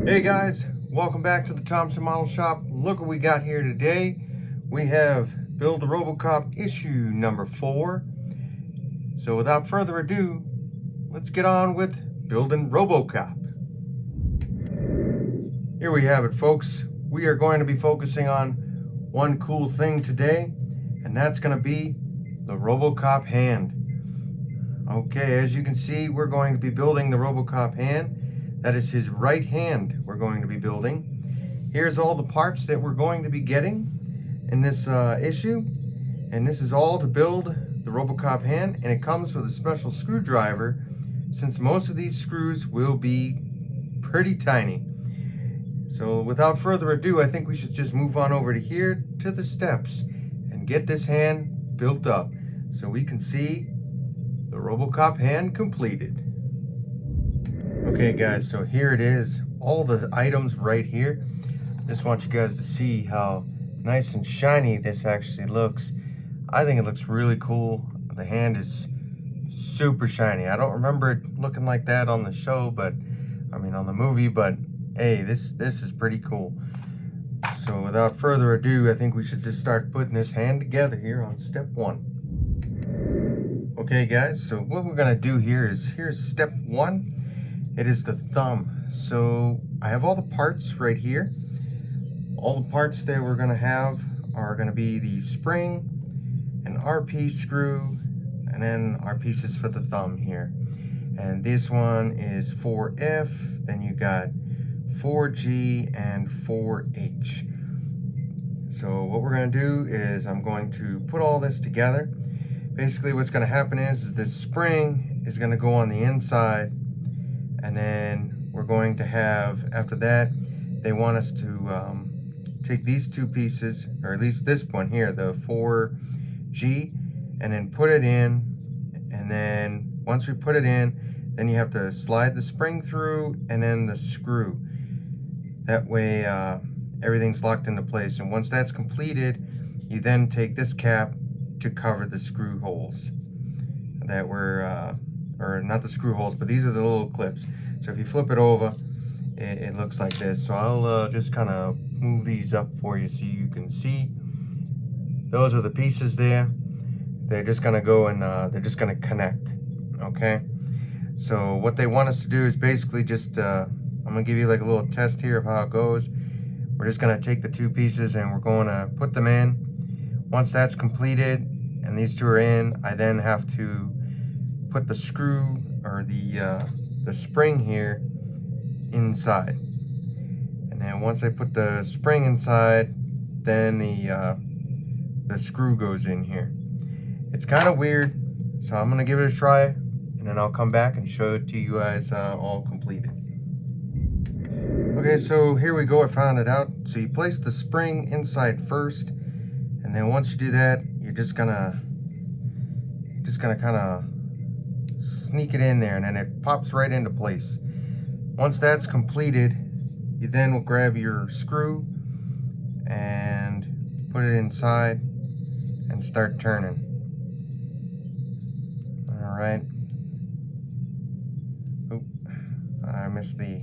Hey guys, welcome back to the Thompson Model Shop. Look what we got here today. We have Build the Robocop issue number 4. So without further ado, let's get on with building Robocop. Here we have it, folks. We are going to be focusing on one cool thing today, and that's going to be the Robocop hand. Okay, as you can see, we're going to be building the Robocop hand. That is his right hand we're going to be building. Here's all the parts that we're going to be getting in this issue. And this is all to build the Robocop hand. And it comes with a special screwdriver, since most of these screws will be pretty tiny. So without further ado, I think we should just move on over to here to the steps and get this hand built up so we can see the Robocop hand completed. Okay guys, so here it is, all the items right here. Just want you guys to see how nice and shiny this actually looks. I think it looks really cool. The hand is super shiny. I don't remember it looking like that on the show, but I mean on the movie, but hey, this is pretty cool. So without further ado, I think we should just start putting this hand together here on step 1. Okay guys, so what we're gonna do here is, here's step 1. It is the thumb. So I have all the parts right here. All the parts that we're gonna have are gonna be the spring, an RP screw, and then our pieces for the thumb here. And this one is 4F, then you got 4G and 4H. So what we're gonna do is I'm going to put all this together. Basically what's gonna happen is this spring is gonna go on the inside, and then we're going to have, after that, they want us to take these two pieces, or at least this one here, the 4G, and then put it in. And then once we put it in, then you have to slide the spring through and then the screw. That way everything's locked into place. And once that's completed, you then take this cap to cover the screw holes that were or not the screw holes, but these are the little clips. So if you flip it over, it looks like this. So I'll just kind of move these up for you so you can see. Those are the pieces there. They're just gonna go and they're just gonna connect, okay? So what they want us to do is basically just, I'm gonna give you like a little test here of how it goes. We're just gonna take the two pieces and we're going to put them in. Once that's completed and these two are in, I then have to put the screw or the spring here inside. And then once I put the spring inside, then the screw goes in here. It's kind of weird, so I'm gonna give it a try, and then I'll come back and show it to you guys all completed. Okay, so here we go. I found it out. So you place the spring inside first, and then once you do that, you're just gonna kind of sneak it in there, and then it pops right into place. Once that's completed, you then will grab your screw and put it inside and start turning. All right. Oop, I missed the.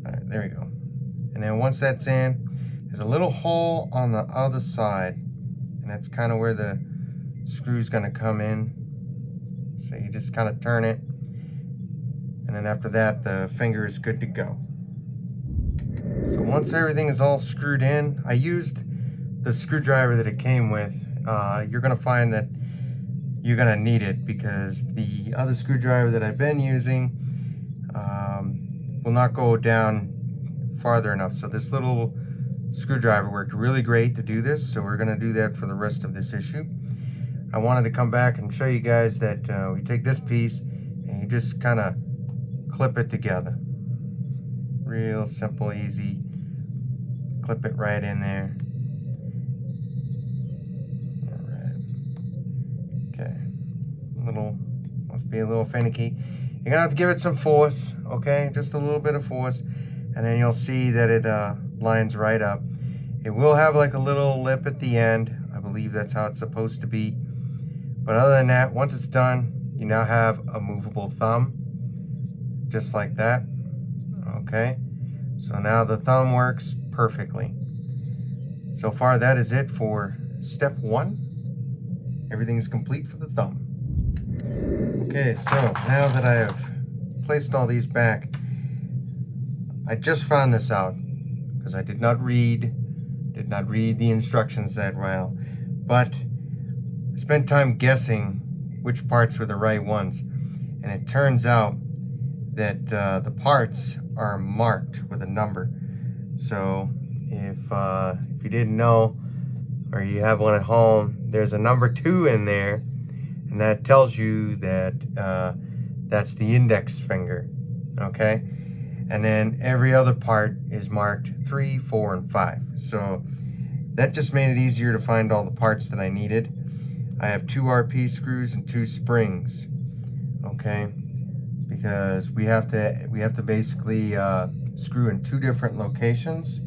All right, there we go. And then once that's in, there's a little hole on the other side, and that's kind of where the screw's gonna come in. So you just kind of turn it, and then after that the finger is good to go. So once everything is all screwed in, I used the screwdriver that it came with. You're gonna find that you're gonna need it because the other screwdriver that I've been using will not go down farther enough. So this little screwdriver worked really great to do this, so we're gonna do that for the rest of this issue. I wanted to come back and show you guys that we take this piece and you just kind of clip it together. Real simple, easy. Clip it right in there. All right. Okay. Must be a little finicky. You're gonna have to give it some force, okay? Just a little bit of force, and then you'll see that it lines right up. It will have like a little lip at the end. I believe that's how it's supposed to be. But other than that, once it's done, you now have a movable thumb, just like that. Okay, so now the thumb works perfectly. So far, that is it for step 1. Everything is complete for the thumb. Okay, so now that I have placed all these back, I just found this out because I did not read the instructions that well, but I spent time guessing which parts were the right ones, and it turns out that the parts are marked with a number. So if you didn't know, or you have one at home, there's a number 2 in there, and that tells you that that's the index finger. Okay, and then every other part is marked 3, 4, and 5. So that just made it easier to find all the parts that I needed. I have 2 RP screws and 2 springs. Okay, because we have to basically screw in 2 different locations.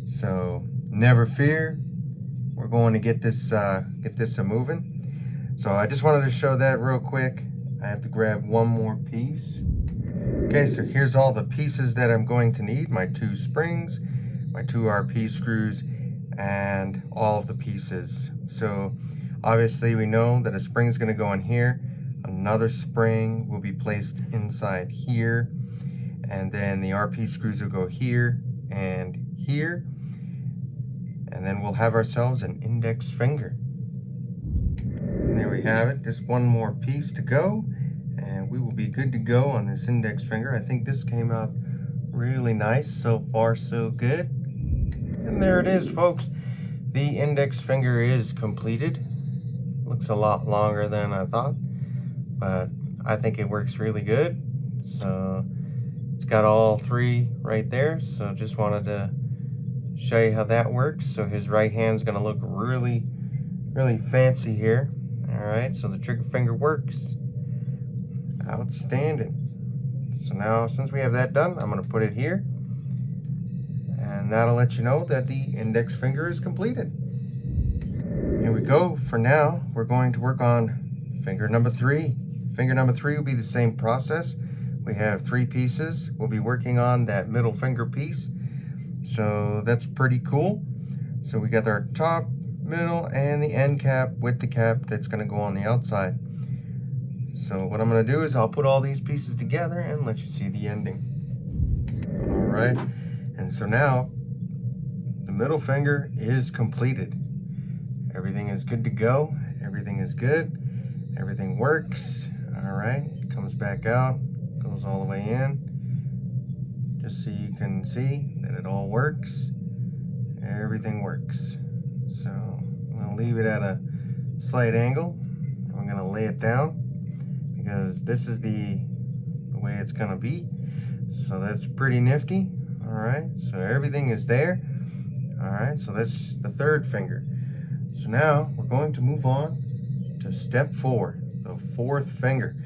So never fear, we're going to get this moving. So I just wanted to show that real quick. I have to grab one more piece. Okay, so here's all the pieces that I'm going to need: my 2 springs, my 2 RP screws, and all of the pieces. So obviously we know that a spring is going to go in here, another spring will be placed inside here, and then the RP screws will go here and here, and then we'll have ourselves an index finger. And there we have it, just one more piece to go, and we will be good to go on this index finger. I think this came out really nice. So far, so good. And there it is, folks. The index finger is completed. Looks a lot longer than I thought, but I think it works really good. So it's got all 3 right there. So just wanted to show you how that works. So his right hand's gonna look really, really fancy here. All right, so the trigger finger works. Outstanding. So now, since we have that done, I'm gonna put it here, and that'll let you know that the index finger is completed. Here we go. For now, we're going to work on finger number 3. Finger number 3 will be the same process. We have 3 pieces. We'll be working on that middle finger piece. So that's pretty cool. So we got our top, middle, and the end cap with the cap that's going to go on the outside. So what I'm going to do is I'll put all these pieces together and let you see the ending. All right, and so now the middle finger is completed. Everything is good to go. Everything is good. Everything works. All right, comes back out, goes all the way in, just so you can see that it all works. Everything works. So I'm going to leave it at a slight angle. I'm going to lay it down because this is the way it's going to be. So that's pretty nifty. All right, so everything is there. All right, so that's the 3rd finger. So now we're going to move on to step 4, the 4th finger.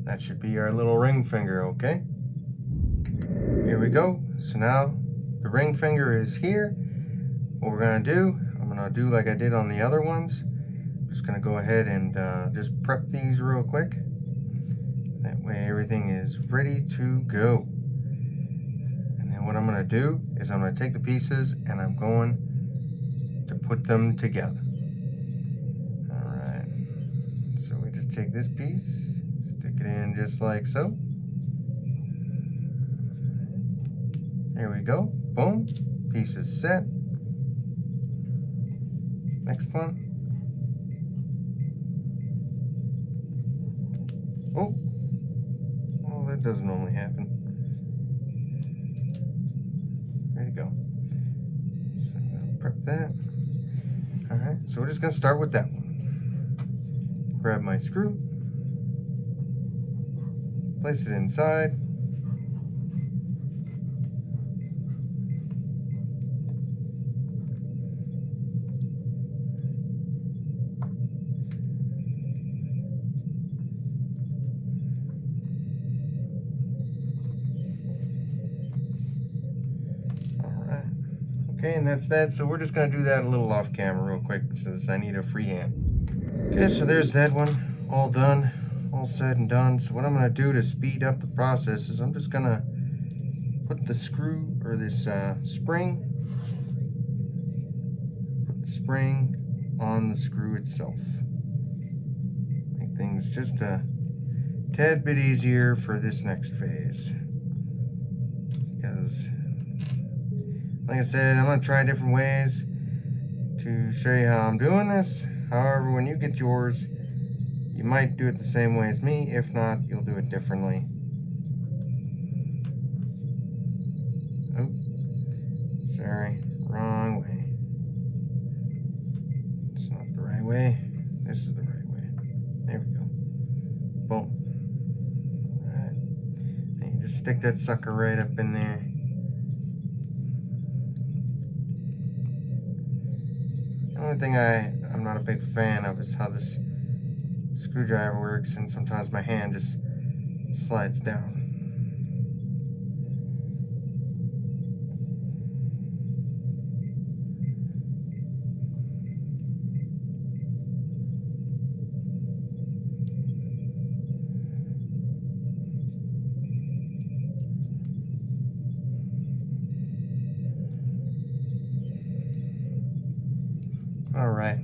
That should be our little ring finger, okay? Here we go. So now the ring finger is here. What we're gonna do, I'm gonna do like I did on the other ones. I'm just gonna go ahead and just prep these real quick. That way everything is ready to go. And then what I'm gonna do is I'm gonna take the pieces and I'm going to put them together. All right, so we just take this piece, stick it in just like so. There we go, boom, piece is set. Next one. Oh, well, that doesn't normally happen. There you go. So I'm gonna prep that. All right, so we're just gonna start with that one. Grab my screw, place it inside. Okay, and that's that. So we're just going to do that a little off camera real quick since I need a free hand. Okay, so there's that one. All done. All said and done. So what I'm going to do to speed up the process is I'm just going to put the screw, or this spring, put the spring on the screw itself. Make things just a tad bit easier for this next phase. Because, like I said, I'm going to try different ways to show you how I'm doing this. However, when you get yours, you might do it the same way as me. If not, you'll do it differently. Oh, sorry, wrong way. It's not the right way. This is the right way. There we go. Boom. Alright. And you just stick that sucker right up in there. The only thing I'm not a big fan of is how this screwdriver works, and sometimes my hand just slides down. Alright,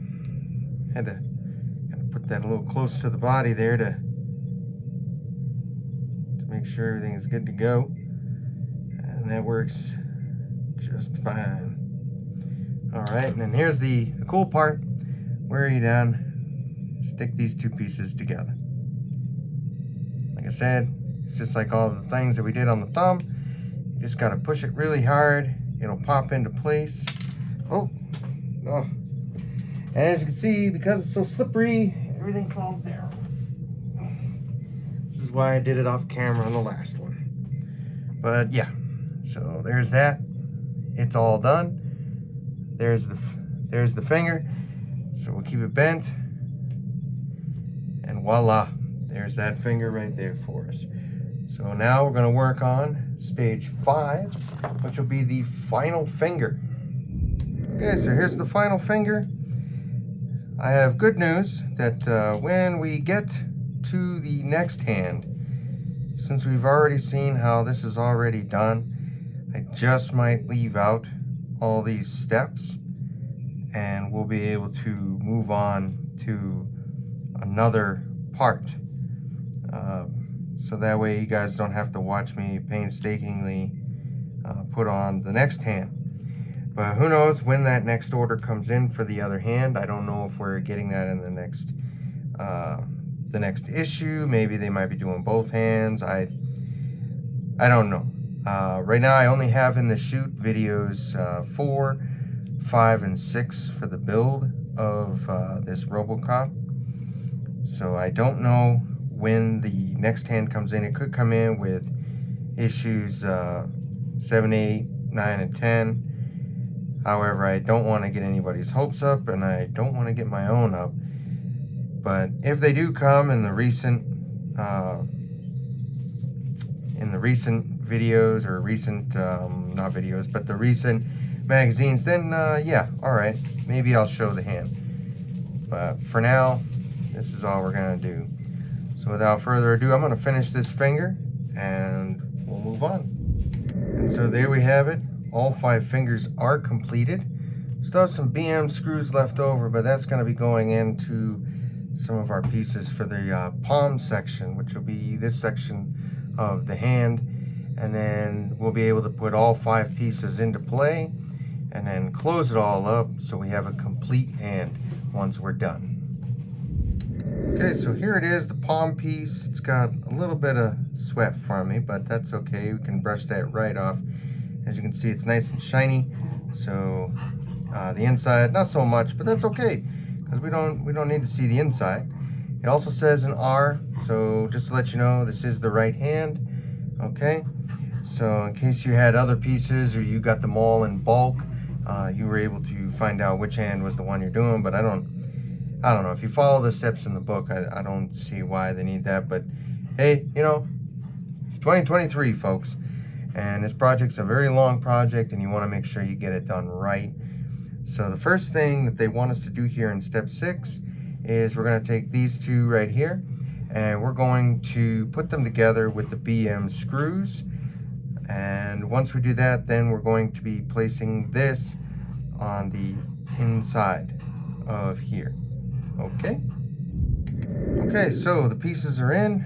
had to kind of put that a little close to the body there to make sure everything is good to go, and that works just fine. Alright, and then here's the cool part where you stick these two pieces together. Like I said, it's just like all the things that we did on the thumb. You just got to push it really hard, it'll pop into place. Oh. As you can see, because it's so slippery, everything falls down. This is why I did it off camera on the last one. But yeah, so there's that. It's all done. There's the finger. So we'll keep it bent. And voila, there's that finger right there for us. So now we're going to work on stage 5, which will be the final finger. Okay, so here's the final finger. I have good news that when we get to the next hand, since we've already seen how this is already done, I just might leave out all these steps and we'll be able to move on to another part. So that way you guys don't have to watch me painstakingly put on the next hand. But who knows when that next order comes in for the other hand. I don't know if we're getting that in the next issue. Maybe they might be doing both hands. I don't know. Right now I only have in the shoot videos 4, 5, and 6 for the build of this Robocop. So I don't know when the next hand comes in. It could come in with issues 7, 8, 9, and 10. However, I don't want to get anybody's hopes up, and I don't want to get my own up. But if they do come in the recent videos, or recent not videos, but the recent magazines, then yeah, all right, maybe I'll show the hand. But for now, this is all we're gonna do. So without further ado, I'm gonna finish this finger, and we'll move on. And so there we have it. All 5 fingers are completed. Still have some BM screws left over, but that's going to be going into some of our pieces for the palm section, which will be this section of the hand. And then we'll be able to put all 5 pieces into play and then close it all up so we have a complete hand once we're done. Okay, so here it is, the palm piece. It's got a little bit of sweat from me, but that's okay. We can brush that right off. As you can see, it's nice and shiny. So the inside, not so much, but that's okay, because we don't need to see the inside. It also says an R, so just to let you know, this is the right hand. Okay, so in case you had other pieces or you got them all in bulk, you were able to find out which hand was the one you're doing. But I don't know, if you follow the steps in the book, I don't see why they need that. But hey, you know, it's 2023, folks. And this project's a very long project, and you want to make sure you get it done right. So the first thing that they want us to do here in step 6 is we're going to take these two right here, and we're going to put them together with the BM screws. And once we do that, then we're going to be placing this on the inside of here. Okay? Okay, so the pieces are in.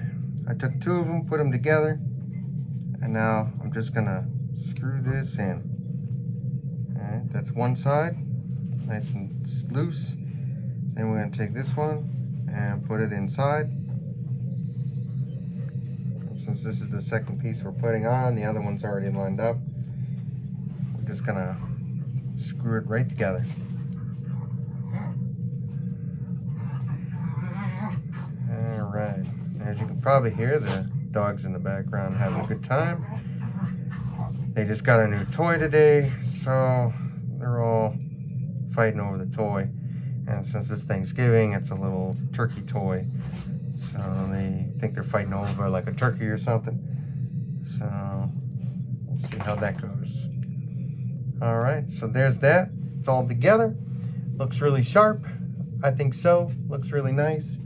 I took 2 of them, put them together, and now I'm just gonna screw this in. Alright, that's one side, nice and loose. Then we're gonna take this one and put it inside. And since this is the second piece we're putting on, the other one's already lined up, we're just gonna screw it right together. Alright, as you can probably hear, the dogs in the background having a good time. They just got a new toy today, so they're all fighting over the toy. And since it's Thanksgiving, it's a little turkey toy, so they think they're fighting over like a turkey or something. So we'll see how that goes. Alright, so there's that. It's all together. Looks really sharp. I think so. Looks really nice.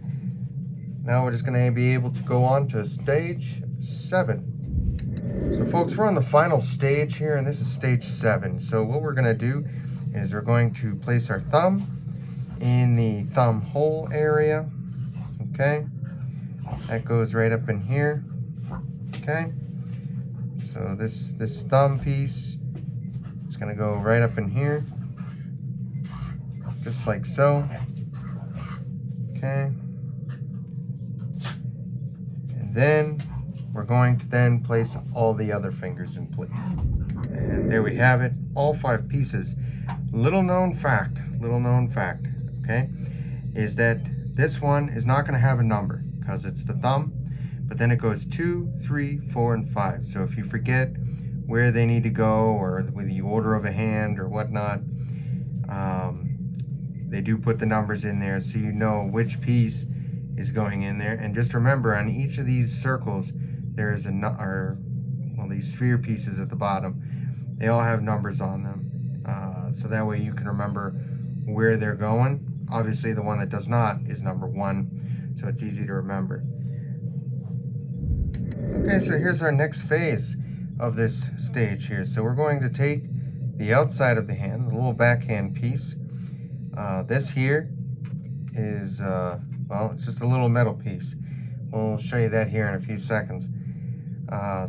Now we're just going to be able to go on to stage 7. So folks, we're on the final stage here, and this is stage 7. So what we're going to do is we're going to place our thumb in the thumb hole area. Okay, that goes right up in here. Okay, so this thumb piece is going to go right up in here, just like so. Okay. Then we're going to then place all the other fingers in place. And there we have it, all 5 pieces. Little known fact, okay, is that this one is not going to have a number because it's the thumb, but then it goes 2, 3, 4, and 5. So if you forget where they need to go or with the order of a hand or whatnot, they do put the numbers in there so you know which piece is going in there. And just remember, on each of these circles there is these sphere pieces at the bottom, they all have numbers on them, so that way you can remember where they're going. Obviously the one that does not is number 1, so it's easy to remember. Okay, so here's our next phase of this stage here. So we're going to take the outside of the hand, the little backhand piece. This here is well, it's just a little metal piece. We'll show you that here in a few seconds.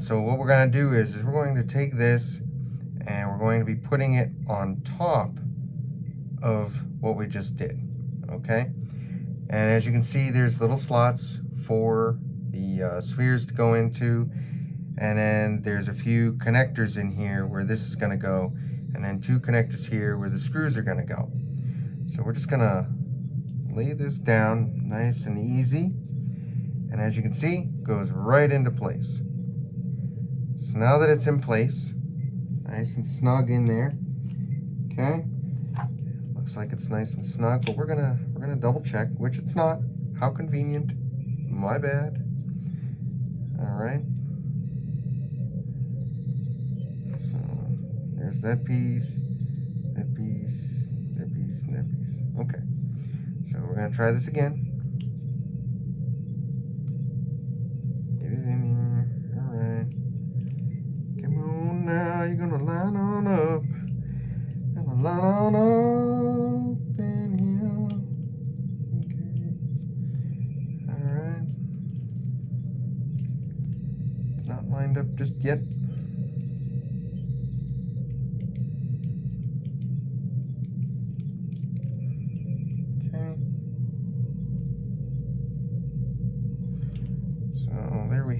So what we're going to do is we're going to take this and we're going to be putting it on top of what we just did. Okay? And as you can see, there's little slots for the spheres to go into. And then there's a few connectors in here where this is going to go. And then 2 connectors here where the screws are going to go. So we're just going to lay this down nice and easy, and as you can see, it goes right into place. So now that it's in place, nice and snug in there, okay, looks like it's nice and snug, but we're gonna double check, which it's not. How convenient, my bad. All right, so there's that piece, that piece, that piece, and that piece. Okay. So we're going to try this again. Get it in here. Alright. Come on now. You're going to line on up. Gonna line on up in here. Okay. Alright. It's not lined up just yet.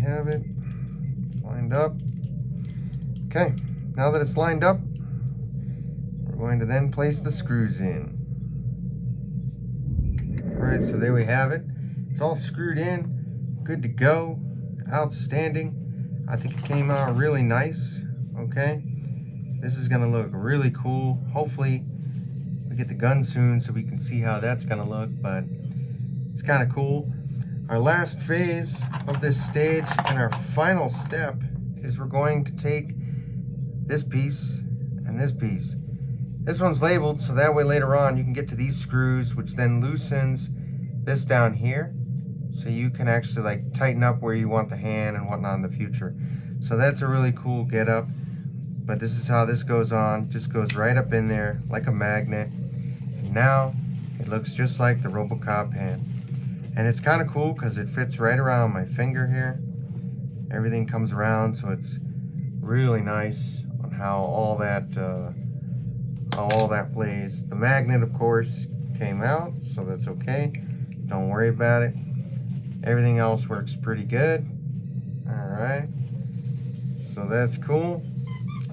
Have it. It's lined up. Okay, now that it's lined up, we're going to then place the screws in. Alright, so there we have it. It's all screwed in, good to go, outstanding. I think it came out really nice. Okay, this is gonna look really cool. Hopefully we get the gun soon so we can see how that's gonna look, but it's kind of cool. Our last phase of this stage and our final step is we're going to take this piece and this piece. This one's labeled so that way later on you can get to these screws, which then loosens this down here, so you can actually like tighten up where you want the hand and whatnot in the future. So that's a really cool getup. But this is how this goes on. Just goes right up in there like a magnet. And now it looks just like the Robocop hand. And it's kind of cool because it fits right around my finger here. Everything comes around, so it's really nice on how all that plays. The magnet, of course, came out, so that's okay. Don't worry about it. Everything else works pretty good. Alright, so that's cool.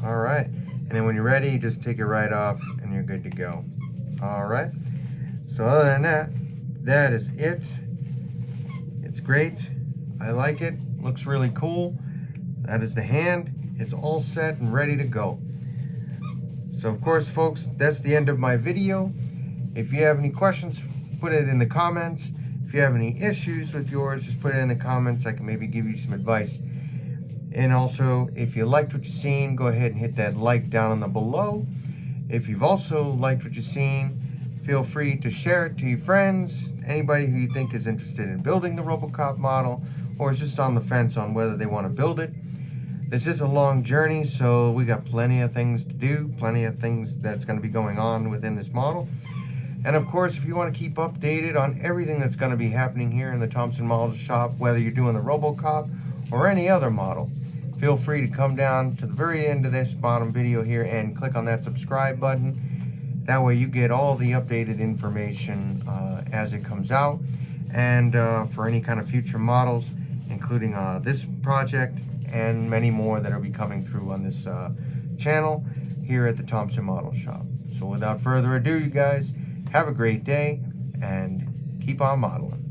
Alright, and then when you're ready, you just take it right off and you're good to go. Alright, so other than that, that is it. It's great. I like it. Looks really cool. That is the hand. It's all set and ready to go. So of course, folks, that's the end of my video. If you have any questions, put it in the comments. If you have any issues with yours, just put it in the comments. I can maybe give you some advice. And also, if you liked what you've seen, go ahead and hit that like down on the below. If you've also liked what you've seen, feel free to share it to your friends, anybody who you think is interested in building the Robocop model, or is just on the fence on whether they want to build it. This is a long journey, so we got plenty of things to do, plenty of things that's going to be going on within this model. And of course, if you want to keep updated on everything that's going to be happening here in the Thompson Model Shop, whether you're doing the Robocop or any other model, feel free to come down to the very end of this bottom video here and click on that subscribe button. That way you get all the updated information as it comes out, and for any kind of future models, including this project and many more that will be coming through on this channel here at the Thompson Model Shop. So without further ado, you guys, have a great day and keep on modeling.